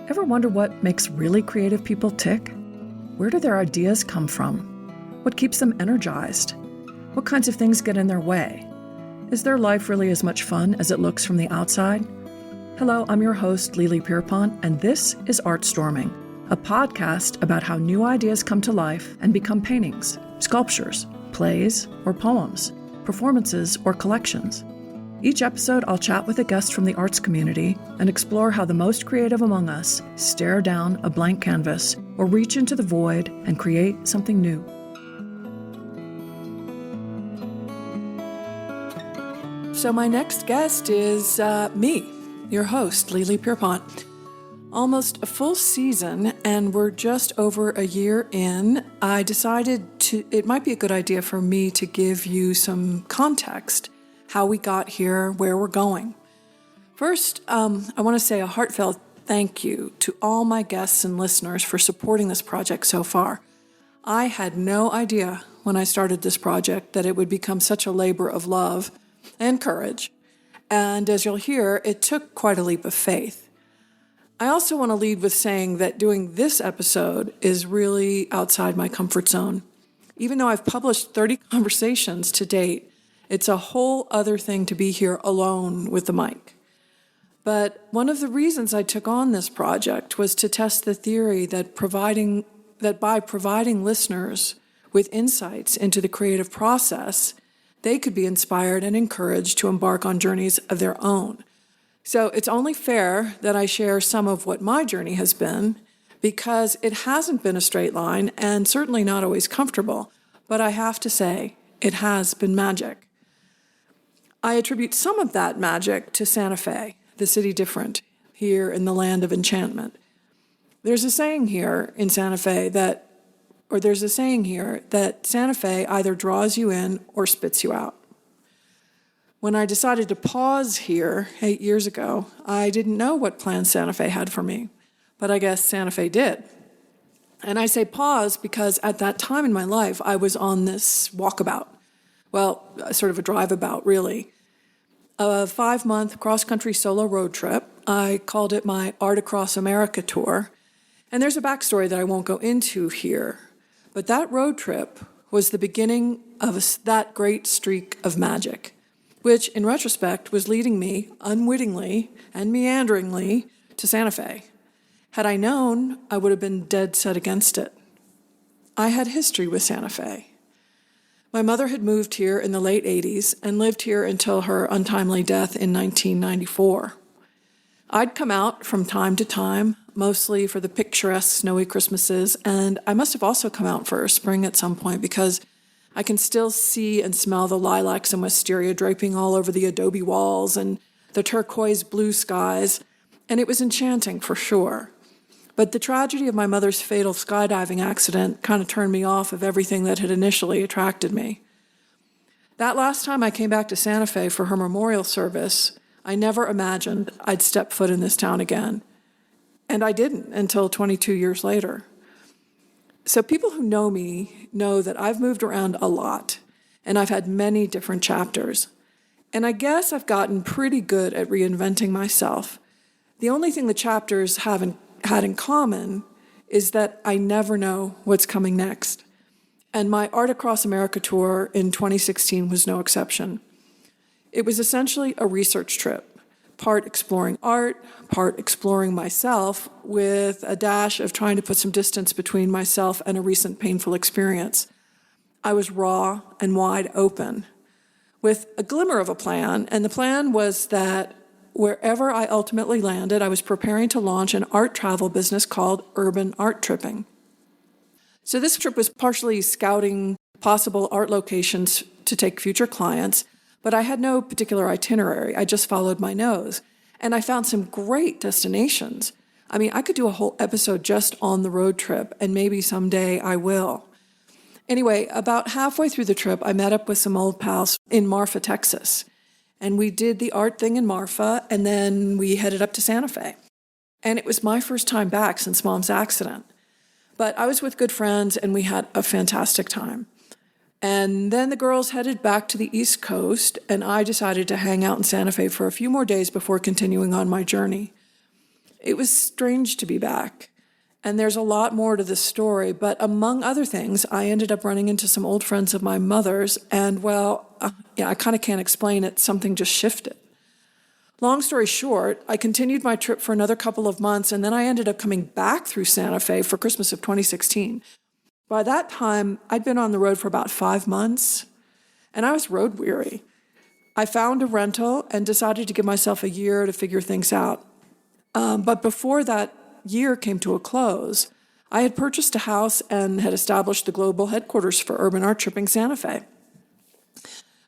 Ever wonder what makes really creative people tick? Where do their ideas come from? What keeps them energized? What kinds of things get in their way? Is their life really as much fun as it looks from the outside? Hello, I'm your host, Lili Pierrepont, and this is ArtStorming, a podcast about how new ideas come to life and become paintings, sculptures, plays, or poems, performances, or collections. Each episode, I'll chat with a guest from the arts community and explore how the most creative among us stare down a blank canvas or reach into the void and create something new. So my next guest is me, your host, Lili Pierrepont. Almost a full season, and we're just over a year in. I decided it might be a good idea for me to give you some context, how we got here, where we're going. First, I want to say a heartfelt thank you to all my guests and listeners for supporting this project so far. I had no idea when I started this project that it would become such a labor of love and courage. And as you'll hear, it took quite a leap of faith. I also want to lead with saying that doing this episode is really outside my comfort zone. Even though I've published 30 conversations to date, it's a whole other thing to be here alone with the mic. But one of the reasons I took on this project was to test the theory that by providing listeners with insights into the creative process, they could be inspired and encouraged to embark on journeys of their own. So it's only fair that I share some of what my journey has been, because it hasn't been a straight line and certainly not always comfortable, but I have to say, it has been magic. I attribute some of that magic to Santa Fe, the city different, here in the land of enchantment. There's a saying here Santa Fe that Santa Fe either draws you in or spits you out. When I decided to pause here 8 years ago, I didn't know what plans Santa Fe had for me, but I guess Santa Fe did. And I say pause because at that time in my life, I was on this walkabout. Well, sort of a drive-about, really. A 5-month cross-country solo road trip. I called it my Art Across America tour. And there's a backstory that I won't go into here. But that road trip was the beginning of that great streak of magic, which, in retrospect, was leading me, unwittingly and meanderingly, to Santa Fe. Had I known, I would have been dead set against it. I had history with Santa Fe. My mother had moved here in the late 80s and lived here until her untimely death in 1994. I'd come out from time to time, mostly for the picturesque snowy Christmases, and I must have also come out for spring at some point because I can still see and smell the lilacs and wisteria draping all over the adobe walls and the turquoise blue skies, and it was enchanting for sure. But the tragedy of my mother's fatal skydiving accident kind of turned me off of everything that had initially attracted me. That last time I came back to Santa Fe for her memorial service, I never imagined I'd step foot in this town again. And I didn't until 22 years later. So people who know me know that I've moved around a lot, and I've had many different chapters. And I guess I've gotten pretty good at reinventing myself. The only thing the chapters haven't had in common is that I never know what's coming next. And my Art Across America tour in 2016 was no exception. It was essentially a research trip. Part exploring art, part exploring myself, with a dash of trying to put some distance between myself and a recent painful experience. I was raw and wide open, with a glimmer of a plan, and the plan was that wherever I ultimately landed, I was preparing to launch an art travel business called Urban Art Tripping. So this trip was partially scouting possible art locations to take future clients, but I had no particular itinerary. I just followed my nose. And I found some great destinations. I mean, I could do a whole episode just on the road trip, and maybe someday I will. Anyway, about halfway through the trip, I met up with some old pals in Marfa, Texas. And we did the art thing in Marfa, and then we headed up to Santa Fe. And it was my first time back since Mom's accident. But I was with good friends, and we had a fantastic time. And then the girls headed back to the East Coast, and I decided to hang out in Santa Fe for a few more days before continuing on my journey. It was strange to be back. And there's a lot more to this story, but among other things, I ended up running into some old friends of my mother's, and I kind of can't explain it. Something just shifted. Long story short, I continued my trip for another couple of months, and then I ended up coming back through Santa Fe for Christmas of 2016. By that time, I'd been on the road for about 5 months, and I was road weary. I found a rental and decided to give myself a year to figure things out. But before that year came to a close, I had purchased a house and had established the global headquarters for Urban Art Tripping Santa Fe.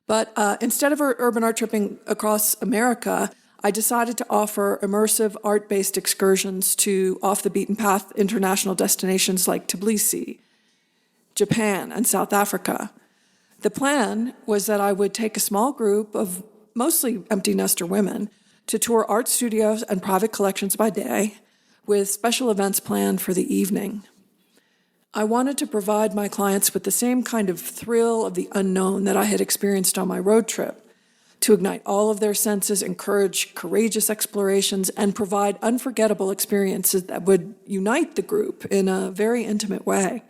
But instead of urban art tripping across America, I decided to offer immersive art-based excursions to off-the-beaten-path international destinations like Tbilisi, Japan, and South Africa. The plan was that I would take a small group of mostly empty nester women to tour art studios and private collections by day, with special events planned for the evening. I wanted to provide my clients with the same kind of thrill of the unknown that I had experienced on my road trip, to ignite all of their senses, encourage courageous explorations, and provide unforgettable experiences that would unite the group in a very intimate way.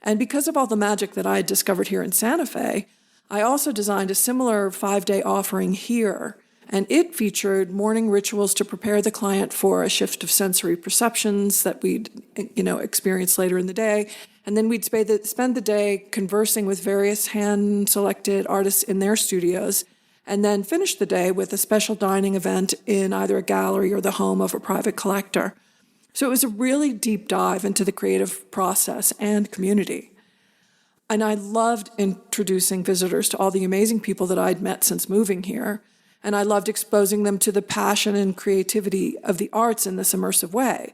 And because of all the magic that I had discovered here in Santa Fe, I also designed a similar 5-day offering here, and it featured morning rituals to prepare the client for a shift of sensory perceptions that we'd, experience later in the day. And then we'd spend the day conversing with various hand-selected artists in their studios, and then finish the day with a special dining event in either a gallery or the home of a private collector. So it was a really deep dive into the creative process and community. And I loved introducing visitors to all the amazing people that I'd met since moving here. And I loved exposing them to the passion and creativity of the arts in this immersive way.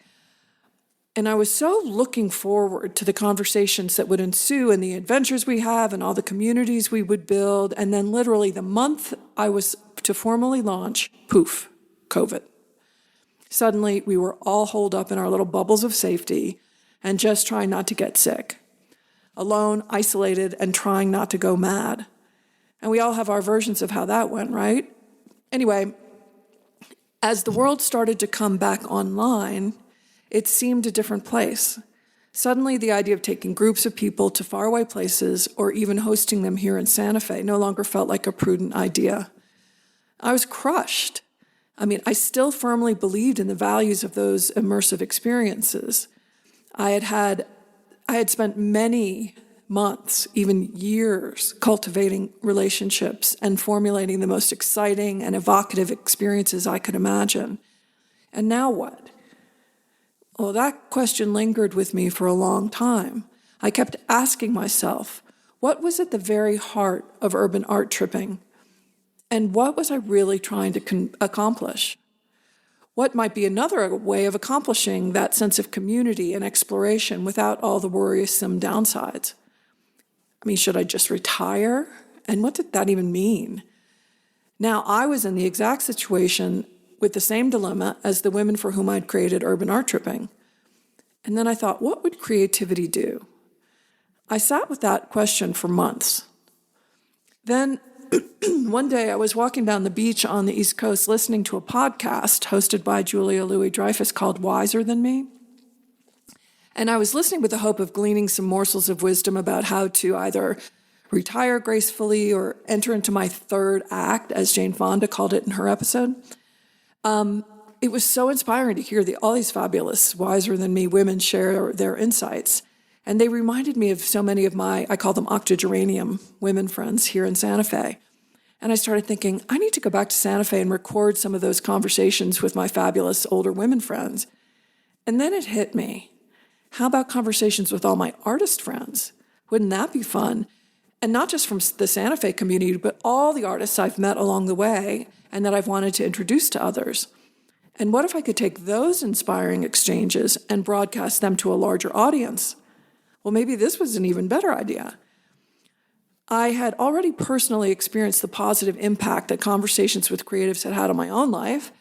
And I was so looking forward to the conversations that would ensue and the adventures we have and all the communities we would build. And then literally the month I was to formally launch, poof, COVID. Suddenly, we were all holed up in our little bubbles of safety and just trying not to get sick. Alone, isolated, and trying not to go mad. And we all have our versions of how that went, right? Anyway, as the world started to come back online, it seemed a different place. Suddenly, the idea of taking groups of people to faraway places or even hosting them here in Santa Fe no longer felt like a prudent idea. I was crushed. I still firmly believed in the values of those immersive experiences. I had spent many months, even years, cultivating relationships and formulating the most exciting and evocative experiences I could imagine. And now what? Well, that question lingered with me for a long time. I kept asking myself, what was at the very heart of urban art tripping? And what was I really trying to accomplish? What might be another way of accomplishing that sense of community and exploration without all the worrisome downsides? Should I just retire? And what did that even mean? Now, I was in the exact situation with the same dilemma as the women for whom I'd created urban art tripping. And then I thought, what would creativity do? I sat with that question for months. Then one day I was walking down the beach on the East Coast listening to a podcast hosted by Julia Louis-Dreyfus called Wiser Than Me. And I was listening with the hope of gleaning some morsels of wisdom about how to either retire gracefully or enter into my third act, as Jane Fonda called it in her episode. It was so inspiring to hear all these fabulous Wiser Than Me women share their insights. And they reminded me of so many of my, I call them octogeranium women friends here in Santa Fe. And I started thinking, I need to go back to Santa Fe and record some of those conversations with my fabulous older women friends. And then it hit me. How about conversations with all my artist friends? Wouldn't that be fun? And not just from the Santa Fe community, but all the artists I've met along the way and that I've wanted to introduce to others. And what if I could take those inspiring exchanges and broadcast them to a larger audience? Well, maybe this was an even better idea. I had already personally experienced the positive impact that conversations with creatives had on my own life.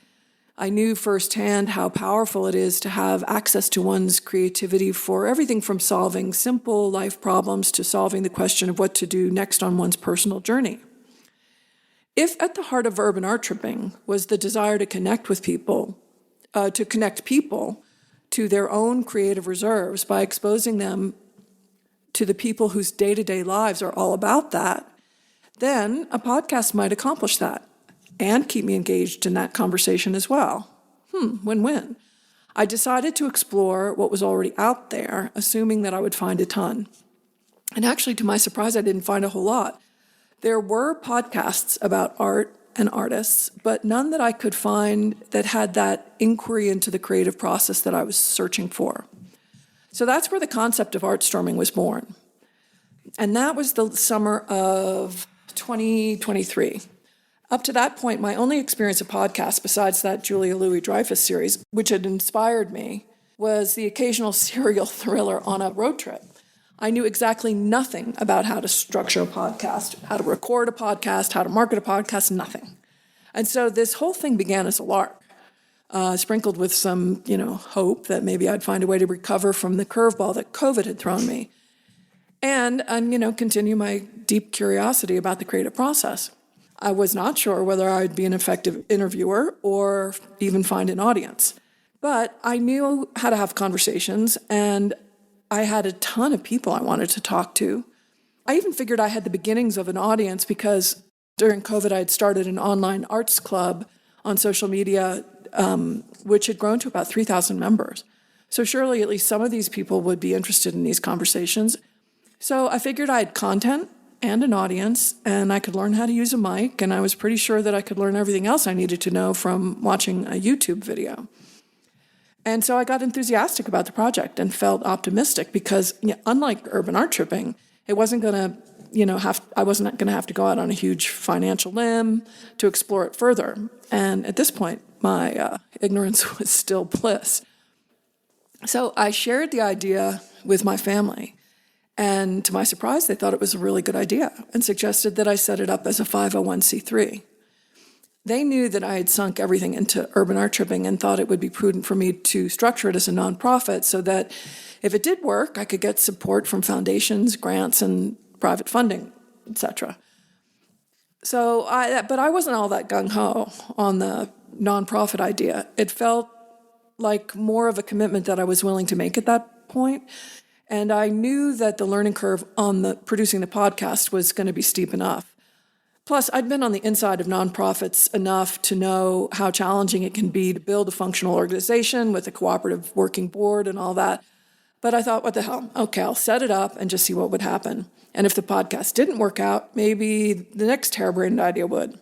I knew firsthand how powerful it is to have access to one's creativity for everything from solving simple life problems to solving the question of what to do next on one's personal journey. If at the heart of urban art tripping was the desire to connect with people, to connect people to their own creative reserves by exposing them to the people whose day-to-day lives are all about that, then a podcast might accomplish that and keep me engaged in that conversation as well. Win-win. I decided to explore what was already out there, assuming that I would find a ton. And actually, to my surprise, I didn't find a whole lot. There were podcasts about art and artists, but none that I could find that had that inquiry into the creative process that I was searching for. So that's where the concept of ArtStorming was born. And that was the summer of 2023. Up to that point, my only experience of podcasts, besides that Julia Louis-Dreyfus series, which had inspired me, was the occasional serial thriller on a road trip. I knew exactly nothing about how to structure a podcast, how to record a podcast, how to market a podcast, nothing. And so this whole thing began as a lark, sprinkled with some, hope that maybe I'd find a way to recover from the curveball that COVID had thrown me. And continue my deep curiosity about the creative process. I was not sure whether I'd be an effective interviewer or even find an audience. But I knew how to have conversations, and I had a ton of people I wanted to talk to. I even figured I had the beginnings of an audience because during COVID, I had started an online arts club on social media, which had grown to about 3,000 members. So surely at least some of these people would be interested in these conversations. So I figured I had content and an audience, and I could learn how to use a mic, and I was pretty sure that I could learn everything else I needed to know from watching a YouTube video. And so I got enthusiastic about the project and felt optimistic because, unlike urban art tripping, it wasn't going to, I wasn't going to have to go out on a huge financial limb to explore it further. And at this point, my ignorance was still bliss. So I shared the idea with my family. And to my surprise, they thought it was a really good idea and suggested that I set it up as a 501c3. They knew that I had sunk everything into urban art tripping and thought it would be prudent for me to structure it as a nonprofit so that if it did work, I could get support from foundations, grants, and private funding, etc. But I wasn't all that gung-ho on the nonprofit idea. It felt like more of a commitment that I was willing to make at that point. And I knew that the learning curve on producing the podcast was going to be steep enough. Plus, I'd been on the inside of nonprofits enough to know how challenging it can be to build a functional organization with a cooperative working board and all that. But I thought, what the hell? Okay, I'll set it up and just see what would happen. And if the podcast didn't work out, maybe the next harebrained idea would.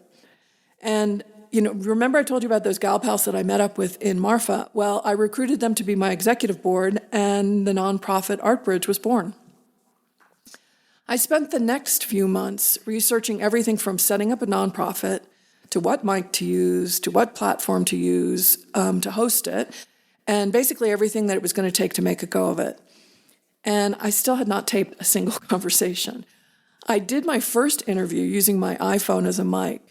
And remember I told you about those gal pals that I met up with in Marfa? Well, I recruited them to be my executive board, and the nonprofit Art Bridge was born. I spent the next few months researching everything from setting up a nonprofit to what mic to use, to what platform to use to host it, and basically everything that it was going to take to make a go of it. And I still had not taped a single conversation. I did my first interview using my iPhone as a mic.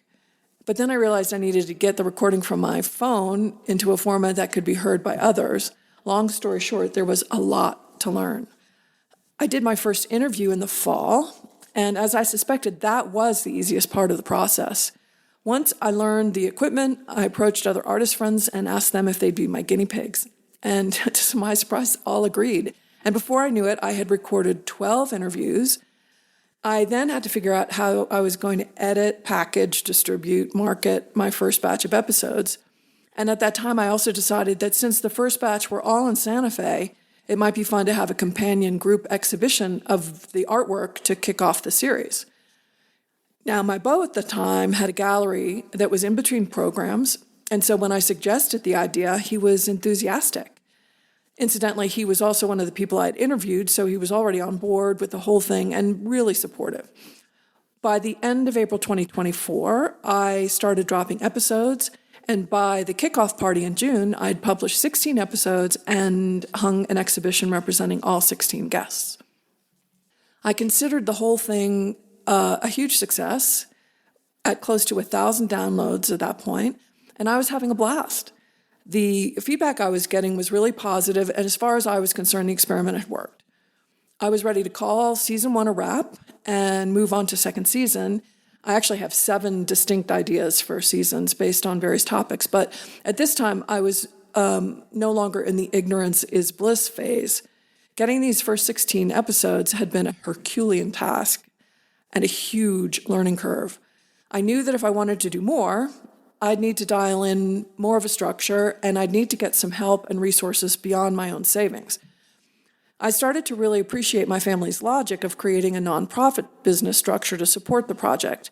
But then I realized I needed to get the recording from my phone into a format that could be heard by others. Long story short, there was a lot to learn. I did my first interview in the fall, and as I suspected, that was the easiest part of the process. Once I learned the equipment, I approached other artist friends and asked them if they'd be my guinea pigs. And to my surprise, all agreed. And before I knew it, I had recorded 12 interviews. I then had to figure out how I was going to edit, package, distribute, market my first batch of episodes. And at that time, I also decided that since the first batch were all in Santa Fe, it might be fun to have a companion group exhibition of the artwork to kick off the series. Now, my beau at the time had a gallery that was in between programs, and so when I suggested the idea, he was enthusiastic. Incidentally, he was also one of the people I'd interviewed, so he was already on board with the whole thing and really supportive. By the end of April 2024, I started dropping episodes, and by the kickoff party in June, I'd published 16 episodes and hung an exhibition representing all 16 guests. I considered the whole thing a huge success, at close to 1,000 downloads at that point, and I was having a blast. The feedback I was getting was really positive, and as far as I was concerned, the experiment had worked. I was ready to call season 1 a wrap and move on to second season. I actually have 7 distinct ideas for seasons based on various topics, but at this time I was no longer in the ignorance is bliss phase. Getting these first 16 episodes had been a Herculean task and a huge learning curve. I knew that if I wanted to do more, I'd need to dial in more of a structure, and I'd need to get some help and resources beyond my own savings. I started to really appreciate my family's logic of creating a nonprofit business structure to support the project.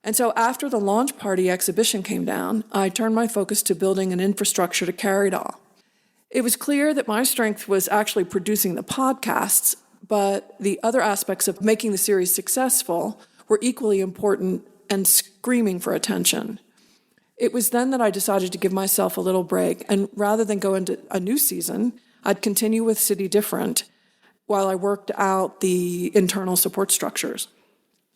And so after the launch party exhibition came down, I turned my focus to building an infrastructure to carry it all. It was clear that my strength was actually producing the podcasts, but the other aspects of making the series successful were equally important and screaming for attention. It was then that I decided to give myself a little break, and rather than go into a new season, I'd continue with City Different while I worked out the internal support structures.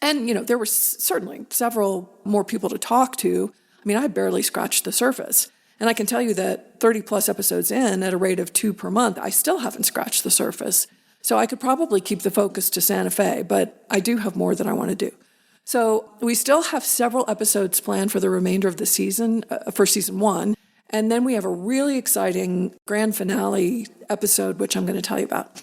And, there were certainly several more people to talk to. I mean, I barely scratched the surface. And I can tell you that 30-plus episodes in, at a rate of 2 per month, I still haven't scratched the surface. So I could probably keep the focus to Santa Fe, but I do have more that I want to do. So we still have several episodes planned for the remainder of the season, for season 1. And then we have a really exciting grand finale episode, which I'm going to tell you about.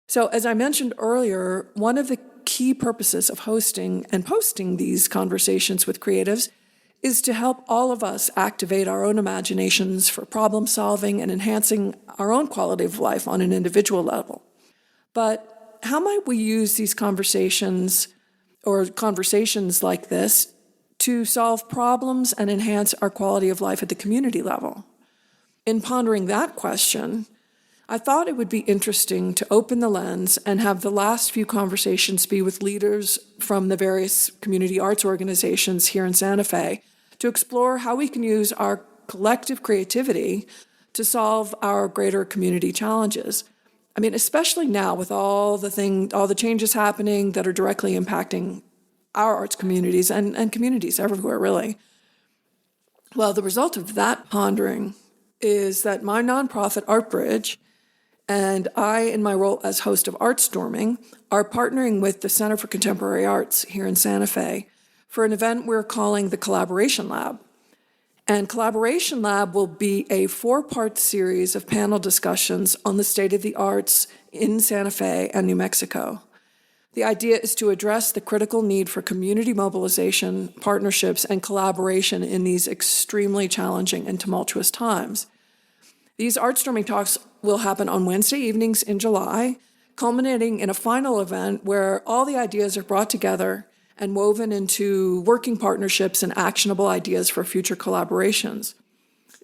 So as I mentioned earlier, one of the key purposes of hosting and posting these conversations with creatives is to help all of us activate our own imaginations for problem solving and enhancing our own quality of life on an individual level. But how might we use these conversations or conversations like this to solve problems and enhance our quality of life at the community level? In pondering that question, I thought it would be interesting to open the lens and have the last few conversations be with leaders from the various community arts organizations here in Santa Fe to explore how we can use our collective creativity to solve our greater community challenges. I mean, especially now with all the changes happening that are directly impacting our arts communities and communities everywhere, really. Well, the result of that pondering is that my nonprofit ArtBridge and I, in my role as host of ArtStorming, are partnering with the Center for Contemporary Arts here in Santa Fe for an event we're calling the Collaboration Lab. And Collaboration Lab will be a 4-part series of panel discussions on the state of the arts in Santa Fe and New Mexico. The idea is to address the critical need for community mobilization, partnerships, and collaboration in these extremely challenging and tumultuous times. These ArtStorming talks will happen on Wednesday evenings in July, culminating in a final event where all the ideas are brought together and woven into working partnerships and actionable ideas for future collaborations.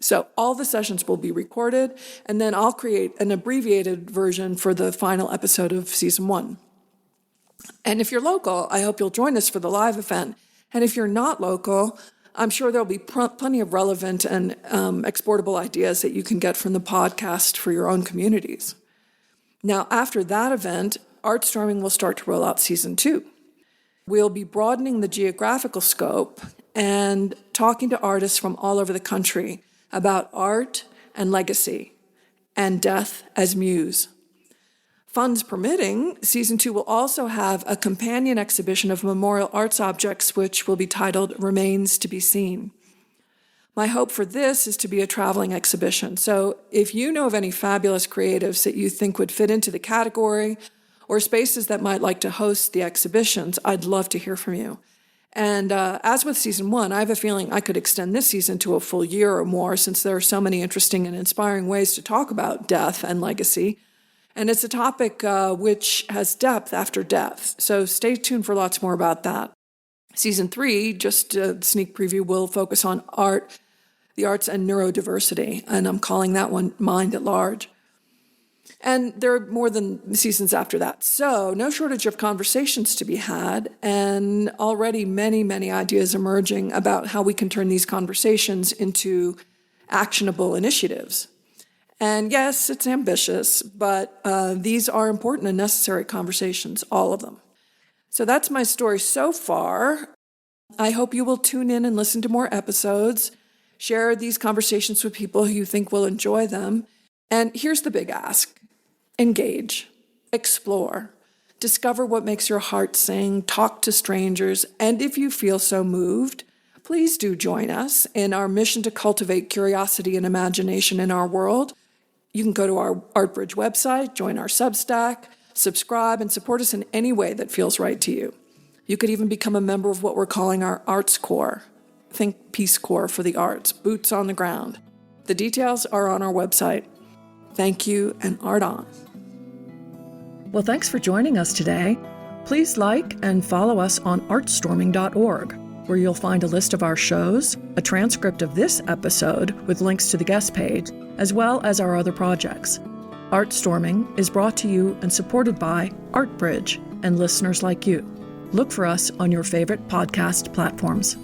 So all the sessions will be recorded, and then I'll create an abbreviated version for the final episode of season 1. And if you're local, I hope you'll join us for the live event. And if you're not local, I'm sure there'll be plenty of relevant and exportable ideas that you can get from the podcast for your own communities. Now, after that event, ArtStorming will start to roll out season 2. We'll be broadening the geographical scope and talking to artists from all over the country about art and legacy and death as muse. Funds permitting, season 2 will also have a companion exhibition of memorial arts objects, which will be titled Remains to be Seen. My hope for this is to be a traveling exhibition. So if you know of any fabulous creatives that you think would fit into the category, or spaces that might like to host the exhibitions, I'd love to hear from you. And as with season 1, I have a feeling I could extend this season to a full year or more, since there are so many interesting and inspiring ways to talk about death and legacy. And it's a topic which has depth after depth. So stay tuned for lots more about that. Season 3, just a sneak preview, will focus on art, the arts, and neurodiversity. And I'm calling that one Mind at Large. And there are more than seasons after that. So no shortage of conversations to be had, and already many, many ideas emerging about how we can turn these conversations into actionable initiatives. And yes, it's ambitious, but these are important and necessary conversations, all of them. So that's my story so far. I hope you will tune in and listen to more episodes, share these conversations with people who you think will enjoy them. And here's the big ask. Engage, explore, discover what makes your heart sing, talk to strangers, and if you feel so moved, Please do join us in our mission to cultivate curiosity and imagination in our world. You can go to our ArtBridge website, join our Substack, subscribe, and support us in any way that feels right to you. You could even become a member of what we're calling our Arts Corps. Think Peace Corps for the arts, boots on the ground. The details are on our website. Thank you, and art on. Well, thanks for joining us today. Please like and follow us on artstorming.org, where you'll find a list of our shows, a transcript of this episode with links to the guest page, as well as our other projects. ArtStorming is brought to you and supported by ArtBridge and listeners like you. Look for us on your favorite podcast platforms.